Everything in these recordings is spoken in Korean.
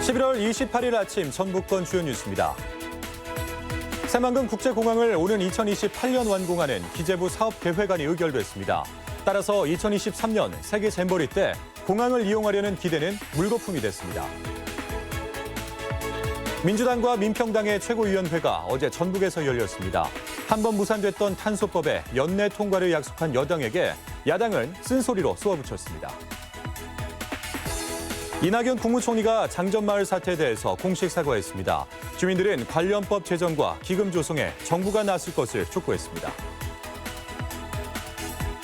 11월 28일 아침 전북권 주요 뉴스입니다. 새만금 국제공항을 오는 2028년 완공하는 기재부 사업계획안이 의결됐습니다. 따라서 2023년 세계 잼버리 때 공항을 이용하려는 기대는 물거품이 됐습니다. 민주당과 민평당의 최고위원회가 어제 전북에서 열렸습니다. 한 번 무산됐던 탄소법의 연내 통과를 약속한 여당에게 야당은 쓴소리로 쏘아붙였습니다. 이낙연 국무총리가 장전마을 사태에 대해서 공식 사과했습니다. 주민들은 관련법 제정과 기금 조성에 정부가 나설 것을 촉구했습니다.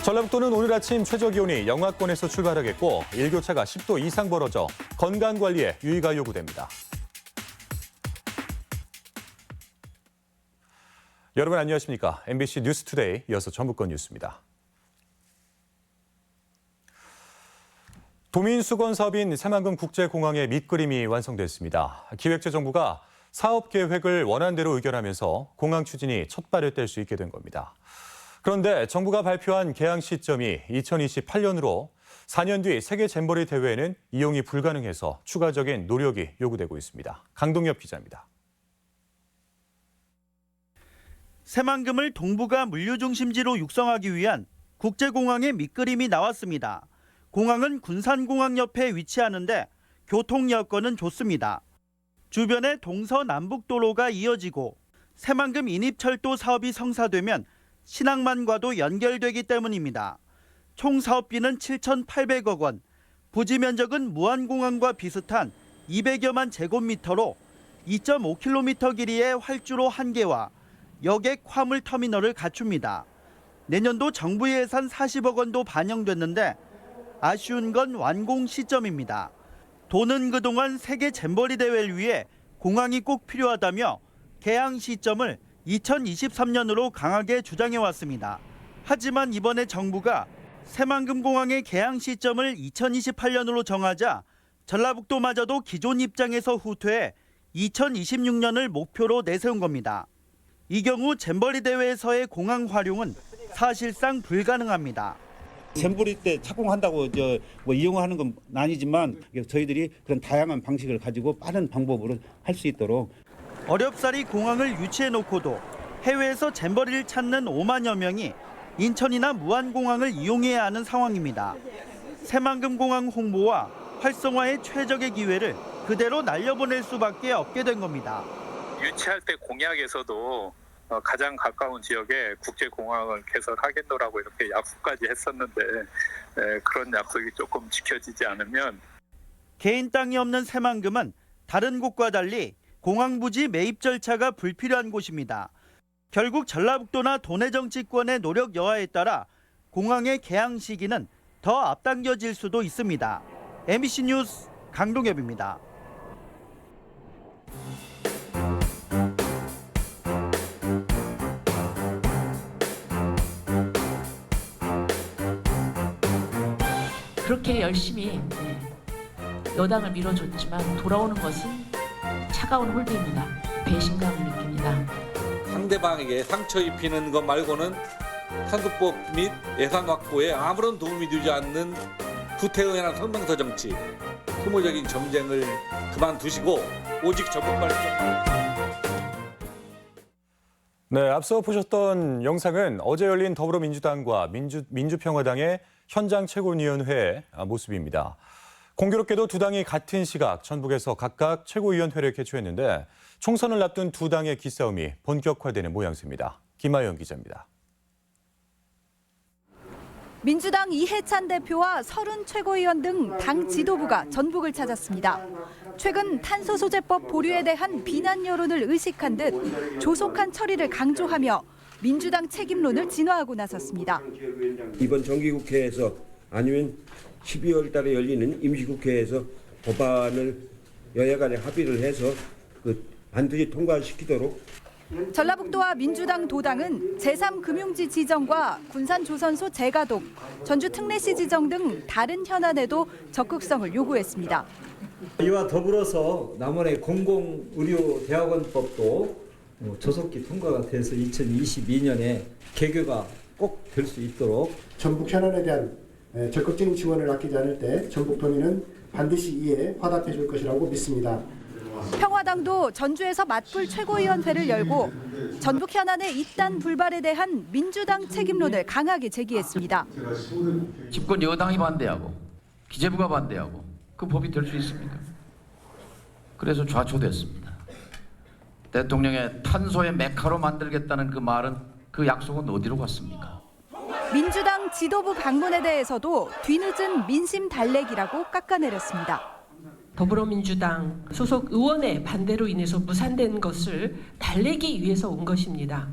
전라북도는 오늘 아침 최저기온이 영하권에서 출발하겠고 일교차가 10도 이상 벌어져 건강관리에 유의가 요구됩니다. 여러분 안녕하십니까? MBC 뉴스투데이 이어서 전북권 뉴스입니다. 도민수건 사업인 새만금 국제공항의 밑그림이 완성됐습니다. 기획재정부가 사업 계획을 원안대로 의결하면서 공항 추진이 첫 발을 뗄 수 있게 된 겁니다. 그런데 정부가 발표한 개항 시점이 2028년으로 4년 뒤 세계 잼버리 대회에는 이용이 불가능해서 추가적인 노력이 요구되고 있습니다. 강동엽 기자입니다. 새만금을 동북아 물류 중심지로 육성하기 위한 국제공항의 밑그림이 나왔습니다. 공항은 군산공항 옆에 위치하는데 교통 여건은 좋습니다. 주변에 동서남북도로가 이어지고 새만금 인입철도 사업이 성사되면 신항만과도 연결되기 때문입니다. 총 사업비는 7,800억 원, 부지 면적은 무안공항과 비슷한 200여만 제곱미터로 2.5km 길이의 활주로 1개와 여객 화물 터미널을 갖춥니다. 내년도 정부 예산 40억 원도 반영됐는데 아쉬운 건 완공 시점입니다. 도는 그동안 세계 잼버리 대회를 위해 공항이 꼭 필요하다며 개항 시점을 2023년으로 강하게 주장해왔습니다. 하지만 이번에 정부가 새만금 공항의 개항 시점을 2028년으로 정하자 전라북도마저도 기존 입장에서 후퇴해 2026년을 목표로 내세운 겁니다. 이 경우 잼버리 대회에서의 공항 활용은 사실상 불가능합니다. 잼버리 때 착공한다고 이용하는 건 아니지만 저희들이 그런 다양한 방식을 가지고 빠른 방법으로 할 수 있도록 어렵사리 공항을 유치해놓고도 해외에서 잼버리를 찾는 5만여 명이 인천이나 무안공항을 이용해야 하는 상황입니다. 새만금 공항 홍보와 활성화의 최적의 기회를 그대로 날려보낼 수밖에 없게 된 겁니다. 유치할 때 공약에서도 가장 가까운 지역에 국제공항을 개설하겠노라고 이렇게 약속까지 했었는데 그런 약속이 조금 지켜지지 않으면 개인 땅이 없는 새만금은 다른 곳과 달리 공항 부지 매입 절차가 불필요한 곳입니다. 결국 전라북도나 도내 정치권의 노력 여하에 따라 공항의 개항 시기는 더 앞당겨질 수도 있습니다. MBC 뉴스 강동엽입니다. 그렇게 열심히 여당을 밀어줬지만 돌아오는 것은 차가운 홀대입니다. 배신감을 느낍니다. 상대방에게 상처 입히는 것 말고는 상급법 및 예산 확보에 아무런 도움이 되지 않는 구태의연한 성명서 정치, 소모적인 점쟁을 그만두시고 오직 정권 발전. 네, 앞서 보셨던 영상은 어제 열린 더불어민주당과 민주평화당의 현장 최고위원회 모습입니다. 공교롭게도 두 당이 같은 시각 전북에서 각각 최고위원회를 개최했는데 총선을 앞둔 두 당의 기싸움이 본격화되는 모양새입니다. 김하영 기자입니다. 민주당 이해찬 대표와 서른 최고위원 등 당 지도부가 전북을 찾았습니다. 최근 탄소소재법 보류에 대한 비난 여론을 의식한 듯 조속한 처리를 강조하며 민주당 책임론을 진화하고 나섰습니다. 이번 정기국회에서 아니면 12월 달에 열리는 임시국회에서 법안을 여야 간에 합의를 해서 반드시 통과시키도록. 전라북도와 민주당 도당은 제3금융지 지정과 군산조선소 재가동, 전주 특례시 지정 등 다른 현안에도 적극성을 요구했습니다. 이와 더불어서 남원의 공공의료대학원법도 조속히 통과가 돼서 2022년에 개교가 꼭 될 수 있도록 전북 현안에 대한 적극적인 지원을 아끼지 않을 때 전북도민은 반드시 이에 화답해 줄 것이라고 믿습니다. 평화당도 전주에서 맞불 최고위원회를 열고 전북 현안의 이딴 불발에 대한 민주당 책임론을 강하게 제기했습니다. 집권 여당이 반대하고 기재부가 반대하고 그 법이 될 수 있습니까? 그래서 좌초됐습니다. 대통령의 탄소의 메카로 만들겠다는 그 말은 그 약속은 어디로 갔습니까? 민주당 지도부 방문에 대해서도 뒤늦은 민심 달래기라고 깎아내렸습니다. 더불어민주당 소속 의원의 반대로 인해서 무산된 것을 달래기 위해서 온 것입니다.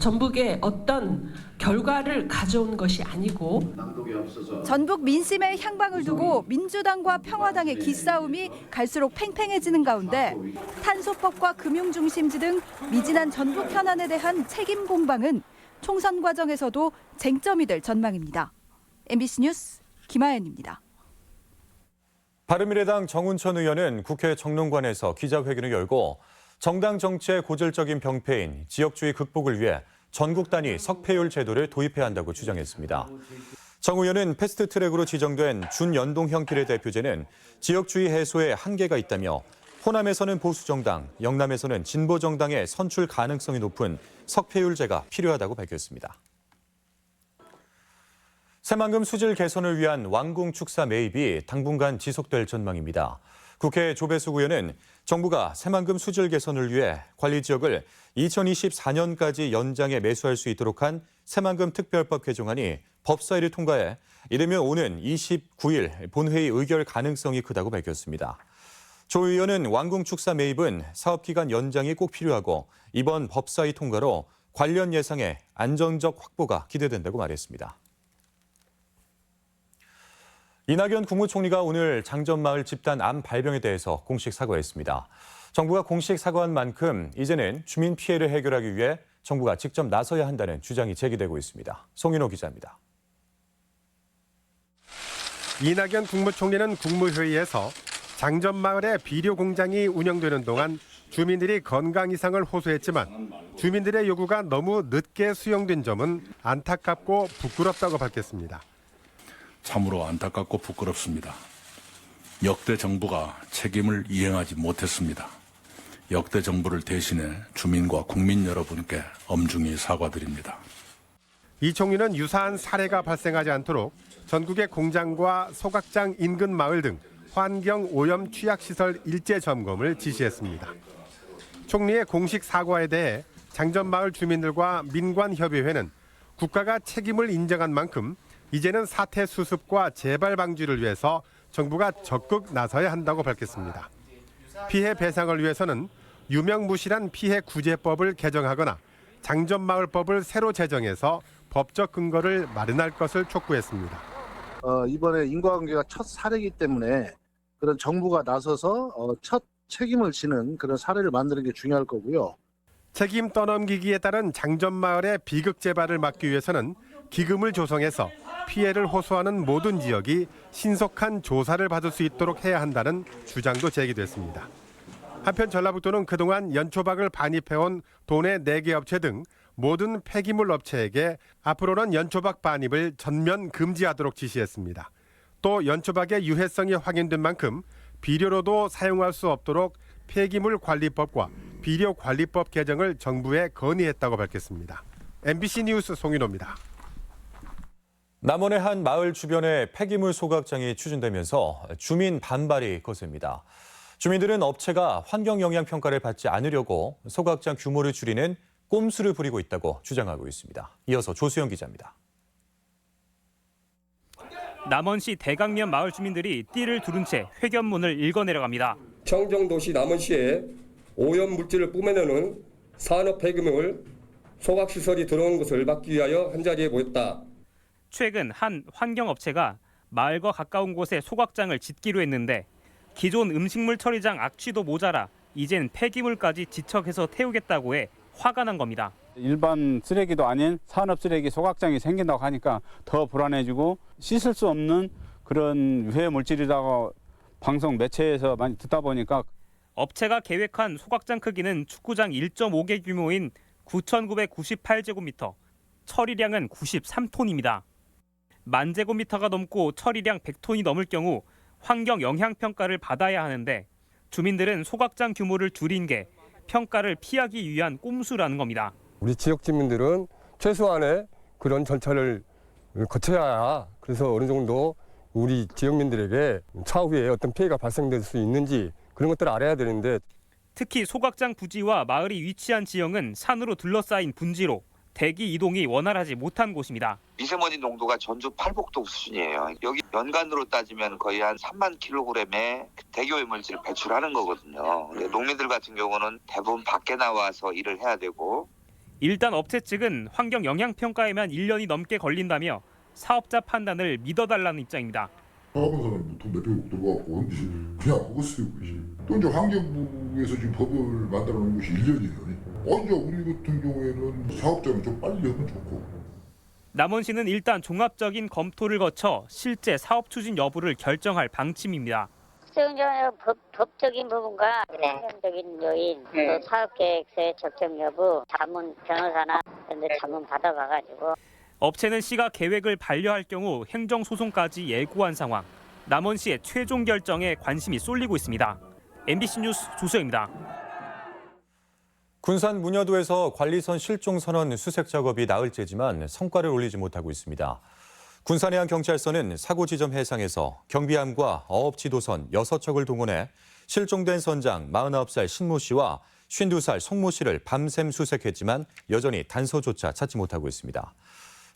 전북에 어떤 결과를 가져온 것이 아니고 전북 민심의 향방을 두고 민주당과 평화당의 기싸움이 갈수록 팽팽해지는 가운데 탄소법과 금융중심지 등 미진한 전북 현안에 대한 책임 공방은 총선 과정에서도 쟁점이 될 전망입니다. MBC 뉴스 김하연입니다. 바른미래당 정운천 의원은 국회 정론관에서 기자회견을 열고 정당 정치의 고질적인 병폐인 지역주의 극복을 위해 전국 단위 석패율 제도를 도입해야 한다고 주장했습니다. 정 의원은 패스트트랙으로 지정된 준연동형 비례대표제는 지역주의 해소에 한계가 있다며 호남에서는 보수정당, 영남에서는 진보정당의 선출 가능성이 높은 석패율제가 필요하다고 밝혔습니다. 새만금 수질 개선을 위한 완공 축사 매입이 당분간 지속될 전망입니다. 국회 조배숙 의원은 정부가 새만금 수질 개선을 위해 관리 지역을 2024년까지 연장해 매수할 수 있도록 한 새만금 특별법 개정안이 법사위를 통과해 이르면 오는 29일 본회의 의결 가능성이 크다고 밝혔습니다. 조 의원은 완공 축사 매입은 사업기간 연장이 꼭 필요하고 이번 법사위 통과로 관련 예상의 안정적 확보가 기대된다고 말했습니다. 이낙연 국무총리가 오늘 장전마을 집단 암 발병에 대해서 공식 사과했습니다. 정부가 공식 사과한 만큼 이제는 주민 피해를 해결하기 위해 정부가 직접 나서야 한다는 주장이 제기되고 있습니다. 송인호 기자입니다. 이낙연 국무총리는 국무회의에서 장전마을의 비료 공장이 운영되는 동안 주민들이 건강 이상을 호소했지만 주민들의 요구가 너무 늦게 수용된 점은 안타깝고 부끄럽다고 밝혔습니다. 참으로 안타깝고 부끄럽습니다. 역대 정부가 책임을 이행하지 못했습니다. 역대 정부를 대신해 주민과 국민 여러분께 엄중히 사과드립니다. 이 총리는 유사한 사례가 발생하지 않도록 전국의 공장과 소각장 인근 마을 등 환경 오염 취약시설 일제 점검을 지시했습니다. 총리의 공식 사과에 대해 장전마을 주민들과 민관협의회는 국가가 책임을 인정한 만큼 이제는 사태 수습과 재발 방지를 위해서 정부가 적극 나서야 한다고 밝혔습니다. 피해 배상을 위해서는 유명무실한 피해 구제법을 개정하거나 장전마을법을 새로 제정해서 법적 근거를 마련할 것을 촉구했습니다. 이번에 인과관계가 첫 사례이기 때문에 그런 정부가 나서서 첫 책임을 지는 그런 사례를 만드는 게 중요할 거고요. 책임 떠넘기기에 따른 장전마을의 비극 재발을 막기 위해서는 기금을 조성해서 피해를 호소하는 모든 지역이 신속한 조사를 받을 수 있도록 해야 한다는 주장도 제기됐습니다. 한편 전라북도는 그동안 연초박을 반입해온 도내 4개 업체 등 모든 폐기물 업체에게 앞으로는 연초박 반입을 전면 금지하도록 지시했습니다. 또 연초박의 유해성이 확인된 만큼 비료로도 사용할 수 없도록 폐기물관리법과 비료관리법 개정을 정부에 건의했다고 밝혔습니다. MBC 뉴스 송인호입니다. 남원의 한 마을 주변에 폐기물 소각장이 추진되면서 주민 반발이 거셉니다. 주민들은 업체가 환경영향평가를 받지 않으려고 소각장 규모를 줄이는 꼼수를 부리고 있다고 주장하고 있습니다. 이어서 조수영 기자입니다. 남원시 대강면 마을 주민들이 띠를 두른 채 회견문을 읽어내려갑니다. 청정도시 남원시에 오염 물질을 뿜어내는 산업 폐기물 소각시설이 들어온 것을 막기 위하여 한자리에 모였다. 최근 한 환경업체가 마을과 가까운 곳에 소각장을 짓기로 했는데 기존 음식물 처리장 악취도 모자라 이젠 폐기물까지 지척해서 태우겠다고 해 화가 난 겁니다. 일반 쓰레기도 아닌 산업 쓰레기 소각장이 생긴다고 하니까 더 불안해지고 씻을 수 없는 그런 유해 물질이라고 방송 매체에서 많이 듣다 보니까 업체가 계획한 소각장 크기는 축구장 1.5개 규모인 9,998제곱미터, 처리량은 93톤입니다. 만 제곱미터가 넘고 처리량 100톤이 넘을 경우 환경 영향 평가를 받아야 하는데 주민들은 소각장 규모를 줄인 게 평가를 피하기 위한 꼼수라는 겁니다. 우리 지역 주민들은 최소한의 그런 절차를 거쳐야 그래서 어느 정도 우리 지역민들에게 차후에 어떤 피해가 발생될 수 있는지 그런 것들을 알아야 되는데 특히 소각장 부지와 마을이 위치한 지형은 산으로 둘러싸인 분지로 대기 이동이 원활하지 못한 곳입니다. 미세먼지 농도가 전주 팔복도 수준이에요. 여기 연간으로 따지면 거의 한 3만 킬로그램의 대기오염물질을 배출하는 거거든요. 근데 농민들 같은 경우는 대부분 밖에 나와서 일을 해야 되고 일단 업체 측은 환경 영향 평가에만 1년이 넘게 걸린다며 사업자 판단을 믿어달라는 입장입니다. 사업은 사람 돈 몇백억 들어가고 그냥 그거 쓰고 또 이제 환경부에서 지금 법을 만들어 놓은 것이 1년이에요. 이제 우리 같은 경우에는 사업자는 좀 빨리 하면 좋고. 남원시는 일단 종합적인 검토를 거쳐 실제 사업 추진 여부를 결정할 방침입니다. 법적인 부분과 행정적인 요인, 또 사업계획서의 적정 여부, 자문 변호사나 이런 데 자문 받아봐가지고 업체는 시가 계획을 반려할 경우 행정소송까지 예고한 상황. 남원시의 최종 결정에 관심이 쏠리고 있습니다. MBC 뉴스 조수영입니다. 군산 문여도에서 관리선 실종 선원 수색 작업이 나흘째지만 성과를 올리지 못하고 있습니다. 군산해양경찰서는 사고 지점 해상에서 경비함과 어업지도선 6척을 동원해 실종된 선장 49살 신모 씨와 52살 송모 씨를 밤샘 수색했지만 여전히 단서조차 찾지 못하고 있습니다.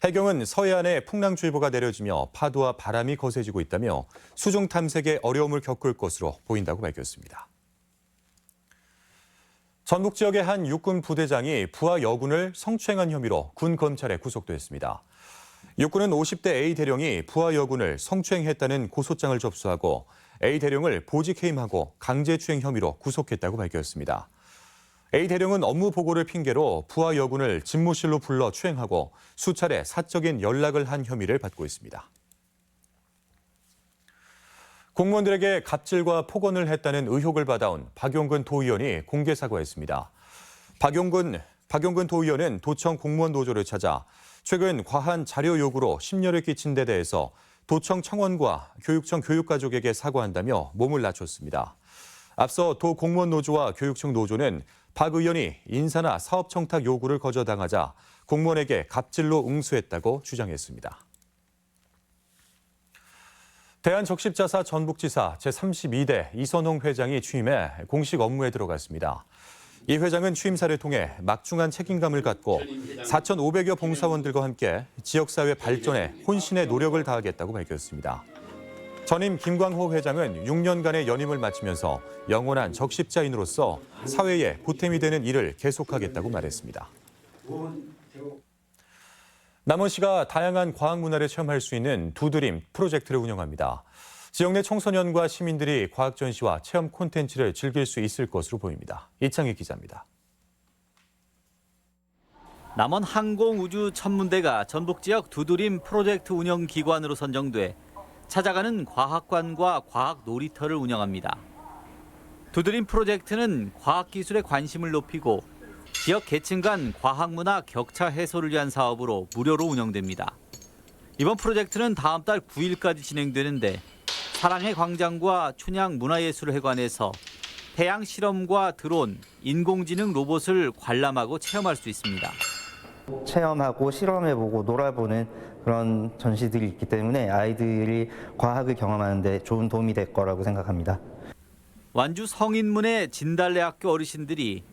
해경은 서해안에 풍랑주의보가 내려지며 파도와 바람이 거세지고 있다며 수중 탐색에 어려움을 겪을 것으로 보인다고 밝혔습니다. 전북 지역의 한 육군 부대장이 부하 여군을 성추행한 혐의로 군 검찰에 구속됐습니다. 육군은 50대 A 대령이 부하 여군을 성추행했다는 고소장을 접수하고 A 대령을 보직해임하고 강제추행 혐의로 구속했다고 밝혔습니다. A 대령은 업무 보고를 핑계로 부하 여군을 집무실로 불러 추행하고 수차례 사적인 연락을 한 혐의를 받고 있습니다. 공무원들에게 갑질과 폭언을 했다는 의혹을 받아온 박용근 도의원이 공개 사과했습니다. 박용근 도의원은 도청 공무원 노조를 찾아 최근 과한 자료 요구로 심려를 끼친 데 대해서 도청 청원과 교육청 교육가족에게 사과한다며 몸을 낮췄습니다. 앞서 도 공무원 노조와 교육청 노조는 박 의원이 인사나 사업 청탁 요구를 거절당하자 공무원에게 갑질로 응수했다고 주장했습니다. 대한적십자사 전북지사 제32대 이선홍 회장이 취임해 공식 업무에 들어갔습니다. 이 회장은 취임사를 통해 막중한 책임감을 갖고 4,500여 봉사원들과 함께 지역사회 발전에 혼신의 노력을 다하겠다고 밝혔습니다. 전임 김광호 회장은 6년간의 연임을 마치면서 영원한 적십자인으로서 사회에 보탬이 되는 일을 계속하겠다고 말했습니다. 남원시가 다양한 과학 문화를 체험할 수 있는 두드림 프로젝트를 운영합니다. 지역 내 청소년과 시민들이 과학 전시와 체험 콘텐츠를 즐길 수 있을 것으로 보입니다. 이창희 기자입니다. 남원 항공우주천문대가 전북 지역 두드림 프로젝트 운영 기관으로 선정돼 찾아가는 과학관과 과학 놀이터를 운영합니다. 두드림 프로젝트는 과학기술에 관심을 높이고 지역 계층 간 과학문화 격차 해소를 위한 사업으로 무료로 운영됩니다. 이번 프로젝트는 다음 달 9일까지 진행되는데 사랑의 광장과 춘향문화예술회관에서 태양 실험과 드론, 인공지능 로봇을 관람하고 체험할 수 있습니다. 체험하고 실험해보고 놀아보는 그런 전시들이 있기 때문에 아이들이 과학을 경험하는 데 좋은 도움이 될 거라고 생각합니다. 완주 성인문의 진달래학교 어르신들이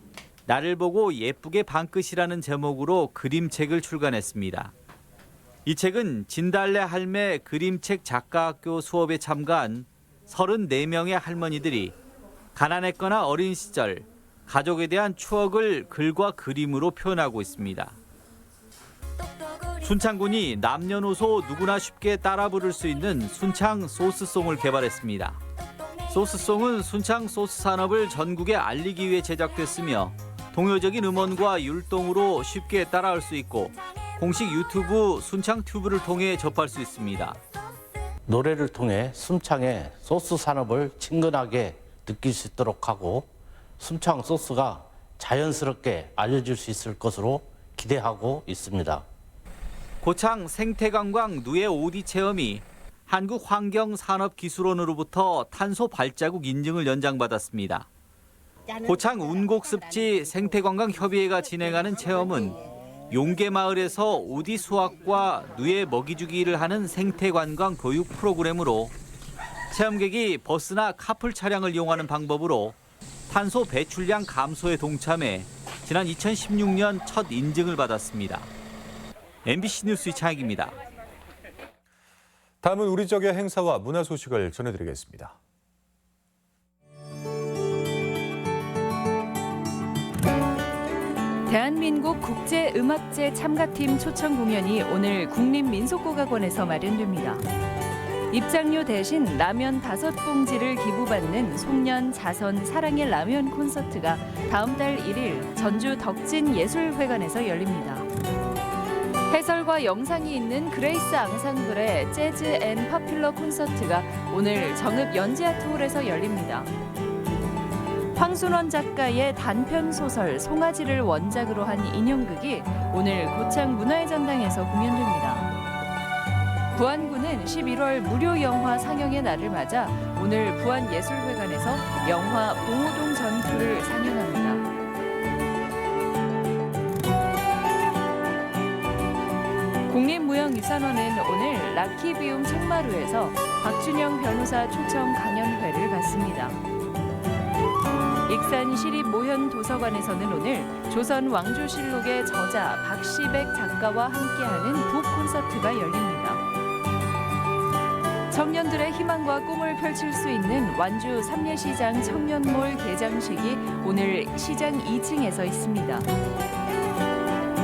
나를 보고 예쁘게 방긋이라는 제목으로 그림책을 출간했습니다. 이 책은 진달래 할매 그림책 작가학교 수업에 참가한 34명의 할머니들이 가난했거나 어린 시절 가족에 대한 추억을 글과 그림으로 표현하고 있습니다. 순창군이 남녀노소 누구나 쉽게 따라 부를 수 있는 순창 소스송을 개발했습니다. 소스송은 순창 소스 산업을 전국에 알리기 위해 제작됐으며 동요적인 음원과 율동으로 쉽게 따라할 수 있고 공식 유튜브 순창 튜브를 통해 접할 수 있습니다. 노래를 통해 순창의 소스 산업을 친근하게 느낄 수 있도록 하고 순창 소스가 자연스럽게 알려질 수 있을 것으로 기대하고 있습니다. 고창 생태관광 누에 오디 체험이 한국환경산업기술원으로부터 탄소 발자국 인증을 연장받았습니다. 고창 운곡습지 생태관광협의회가 진행하는 체험은 용계마을에서 오디 수확과 누에 먹이주기를 하는 생태관광 교육 프로그램으로 체험객이 버스나 카풀 차량을 이용하는 방법으로 탄소 배출량 감소에 동참해 지난 2016년 첫 인증을 받았습니다. MBC 뉴스 이창익입니다. 다음은 우리 지역의 행사와 문화 소식을 전해드리겠습니다. 대한민국 국제음악제 참가팀 초청 공연이 오늘 국립민속국악원에서 마련됩니다. 입장료 대신 라면 5봉지를 기부받는 송년 자선 사랑의 라면 콘서트가 다음 달 1일 전주 덕진예술회관에서 열립니다. 해설과 영상이 있는 그레이스 앙상블의 재즈 앤 파퓰러 콘서트가 오늘 정읍 연지아트홀에서 열립니다. 황순원 작가의 단편 소설 송아지를 원작으로 한 인형극이 오늘 고창 문화의 전당에서 공연됩니다. 부안구는 11월 무료 영화 상영의 날을 맞아 오늘 부안예술회관에서 영화 봉오동 전투를 상영합니다. 국립무형유산원은 오늘 라키비움 책마루에서 박준영 변호사 초청 강연회를 갖습니다. 익산 시립모현도서관에서는 오늘 조선 왕조실록의 저자 박시백 작가와 함께하는 북 콘서트가 열립니다. 청년들의 희망과 꿈을 펼칠 수 있는 완주 삼례시장 청년몰 개장식이 오늘 시장 2층에서 있습니다.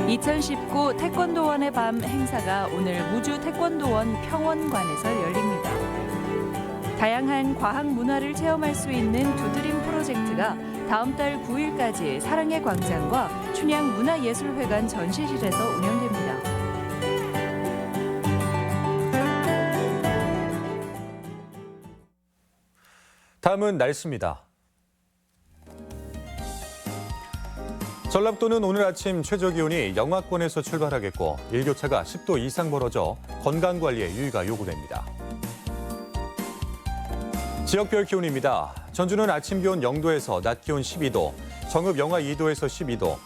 2019 태권도원의 밤 행사가 오늘 무주 태권도원 평원관에서 열립니다. 다양한 과학 문화를 체험할 수 있는 두드림 프로젝트가 다음 달 9일까지 사랑의 광장과 춘향 문화예술회관 전시실에서 운영됩니다. 다음은 날씨입니다. 전라북도는 오늘 아침 최저기온이 영하권에서 출발하겠고 일교차가 10도 이상 벌어져 건강관리에 유의가 요구됩니다. 지역별 기온입니다. 전주는 아침 기온 0도에서 낮 기온 12도, 정읍 영하 2도에서 12도,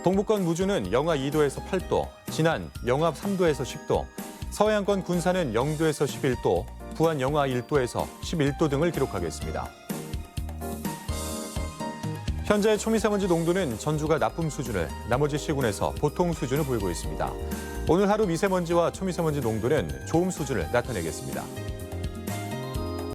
동북권 무주는 영하 2도에서 8도, 진안 영하 3도에서 10도, 서해안권 군산은 0도에서 11도, 부안 영하 1도에서 11도 등을 기록하겠습니다. 현재 초미세먼지 농도는 전주가 나쁨 수준을, 나머지 시군에서 보통 수준을 보이고 있습니다. 오늘 하루 미세먼지와 초미세먼지 농도는 좋음 수준을 나타내겠습니다.